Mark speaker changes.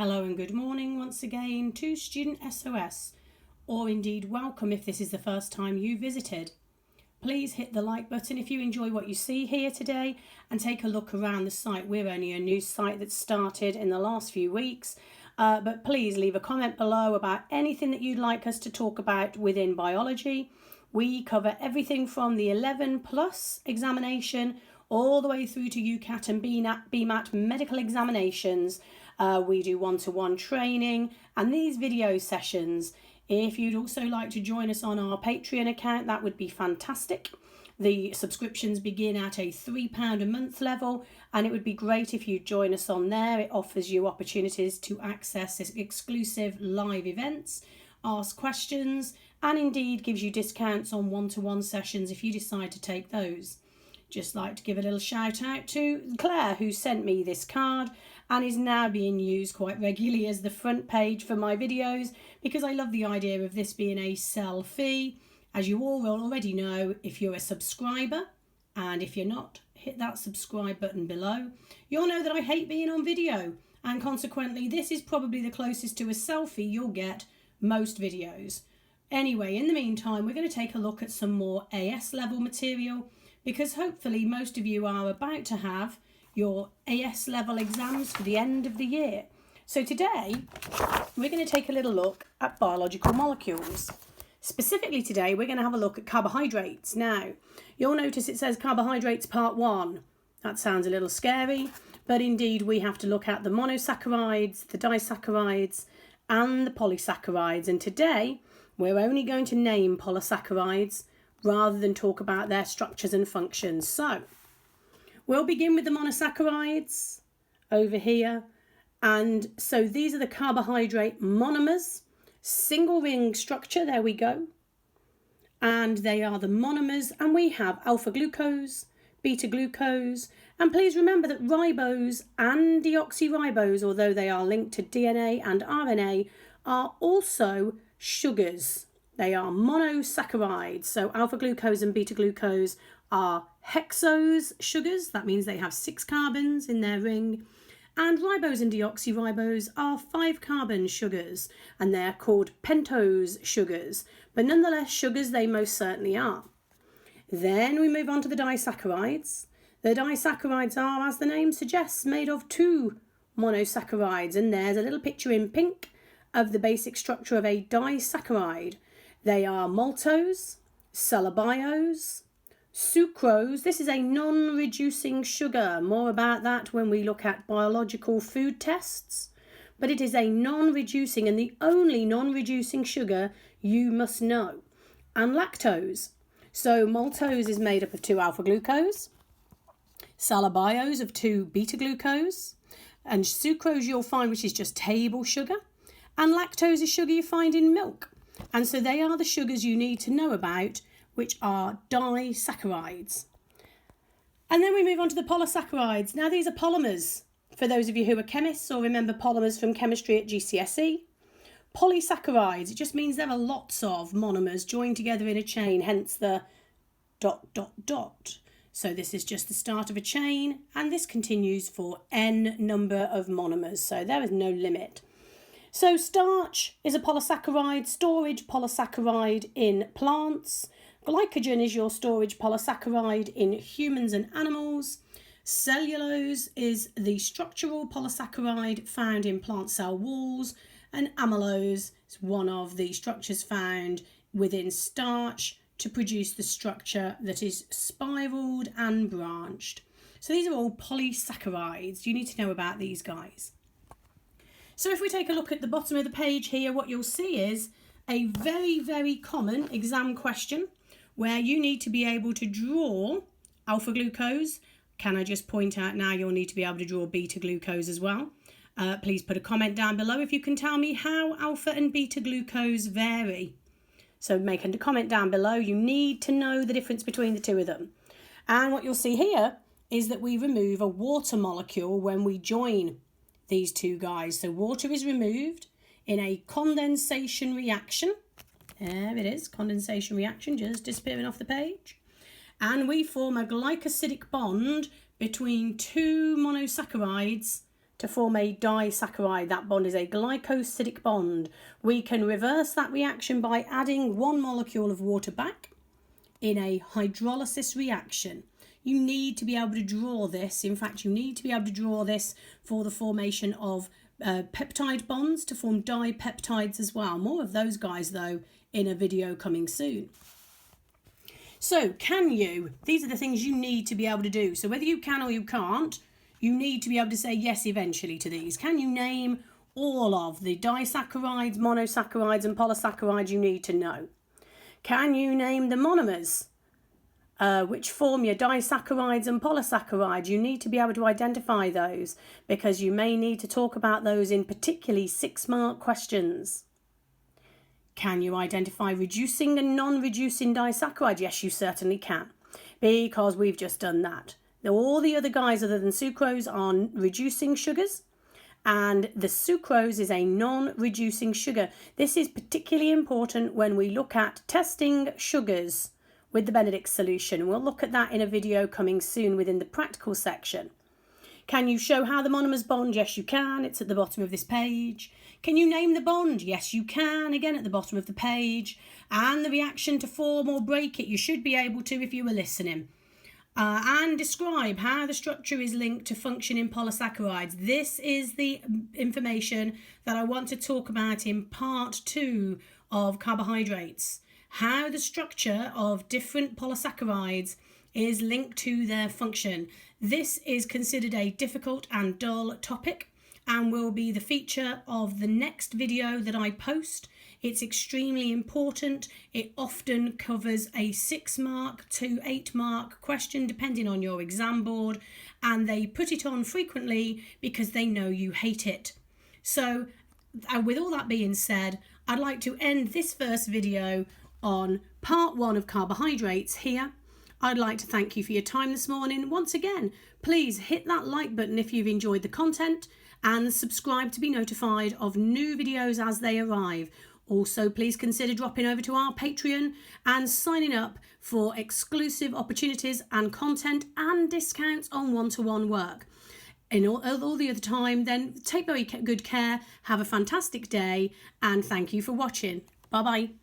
Speaker 1: Hello and good morning once again to StudentSOS, or indeed welcome if this is the first time you visited. Please hit the like button if you enjoy what you see here today and take a look around the site. We're only a new site that started in the last few weeks, but please leave a comment below about anything that you'd like us to talk about within biology. We cover everything from the 11 plus examination all the way through to UCAT and BMAT medical examinations. We do one-to-one training and these video sessions. If you'd also like to join us on our Patreon account, that would be fantastic. The subscriptions begin at a £3 a month level, and it would be great if you'd join us on there. It offers you opportunities to access exclusive live events, ask questions, and indeed gives you discounts on one-to-one sessions if you decide to take those. Just like to give a little shout out to Claire, who sent me this card and is now being used quite regularly as the front page for my videos, because I love the idea of this being a selfie. As you all will already know, if you're a subscriber, and if you're not, hit that subscribe button below. You'll know that I hate being on video, and consequently this is probably the closest to a selfie you'll get most videos. Anyway, in the meantime, we're going to take a look at some more AS level material, because hopefully most of you are about to have your AS level exams for the end of the year. So today we're going to take a little look at biological molecules. Specifically today we're going to have a look at carbohydrates. Now you'll notice it says carbohydrates part 1. That sounds a little scary, but indeed we have to look at the monosaccharides, the disaccharides and the polysaccharides, and today we're only going to name polysaccharides rather than talk about their structures and functions. So we'll begin with the monosaccharides over here. And so these are the carbohydrate monomers, single ring structure, there we go. And they are the monomers, and we have alpha glucose, beta glucose, and please remember that ribose and deoxyribose, although they are linked to DNA and RNA, are also sugars. They are monosaccharides. So alpha glucose and beta glucose are hexose sugars. That means they have 6 carbons in their ring. And ribose and deoxyribose are 5 carbon sugars, and they're called pentose sugars. But nonetheless, sugars they most certainly are. Then we move on to the disaccharides. The disaccharides are, as the name suggests, made of 2 monosaccharides. And there's a little picture in pink of the basic structure of a disaccharide. They are maltose, sullabiose, sucrose. This is a non-reducing sugar. More about that when we look at biological food tests. But it is a non-reducing and the only non-reducing sugar you must know. And lactose. So maltose is made up of 2 alpha glucose, sullabiose of 2 beta glucose, and sucrose you'll find which is just table sugar, and lactose is sugar you find in milk. And so they are the sugars you need to know about, which are disaccharides. And then we move on to the polysaccharides. Now these are polymers, for those of you who are chemists or remember polymers from chemistry at GCSE. Polysaccharides, it just means there are lots of monomers joined together in a chain, hence the ... So this is just the start of a chain, and this continues for n number of monomers, so there is no limit. So starch is a polysaccharide, storage polysaccharide in plants. Glycogen is your storage polysaccharide in humans and animals. Cellulose is the structural polysaccharide found in plant cell walls. And amylose is one of the structures found within starch to produce the structure that is spiraled and branched. So these are all polysaccharides. You need to know about these guys. So if we take a look at the bottom of the page here, what you'll see is a very, very common exam question where you need to be able to draw alpha glucose. Can I just point out now you'll need to be able to draw beta glucose as well. Please put a comment down below if you can tell me how alpha and beta glucose vary. So make a comment down below. You need to know the difference between the two of them. And what you'll see here is that we remove a water molecule when we join these two guys. So water is removed in a condensation reaction. There it is, condensation reaction, just disappearing off the page. And we form a glycosidic bond between 2 monosaccharides to form a disaccharide. That bond is a glycosidic bond. We can reverse that reaction by adding one molecule of water back in a hydrolysis reaction. You need to be able to draw this. In fact, you need to be able to draw this for the formation of peptide bonds to form dipeptides as well. More of those guys, though, in a video coming soon. So, these are the things you need to be able to do. So whether you can or you can't, you need to be able to say yes eventually to these. Can you name all of the disaccharides, monosaccharides and polysaccharides you need to know? Can you name the monomers which form your disaccharides and polysaccharides? You need to be able to identify those because you may need to talk about those in particularly 6-mark questions. Can you identify reducing and non-reducing disaccharides? Yes, you certainly can, because we've just done that. All the other guys other than sucrose are reducing sugars, and the sucrose is a non-reducing sugar. This is particularly important when we look at testing sugars with the Benedict solution. We'll look at that in a video coming soon within the practical section. Can you show how the monomers bond? Yes, you can. It's at the bottom of this page. Can you name the bond? Yes, you can. Again, at the bottom of the page. And the reaction to form or break it. You should be able to if you were listening. And describe how the structure is linked to function in polysaccharides. This is the information that I want to talk about in part 2 of carbohydrates. How the structure of different polysaccharides is linked to their function. This is considered a difficult and dull topic and will be the feature of the next video that I post. It's extremely important. It often covers a 6-mark to 8-mark question depending on your exam board, and they put it on frequently because they know you hate it. So with all that being said, I'd like to end this first video on part 1 of carbohydrates here. I'd like to thank you for your time this morning. Once again, please hit that like button if you've enjoyed the content and subscribe to be notified of new videos as they arrive. Also, please consider dropping over to our Patreon and signing up for exclusive opportunities and content and discounts on one-to-one work. In all the other time, then take very good care, have a fantastic day, and thank you for watching. Bye-bye.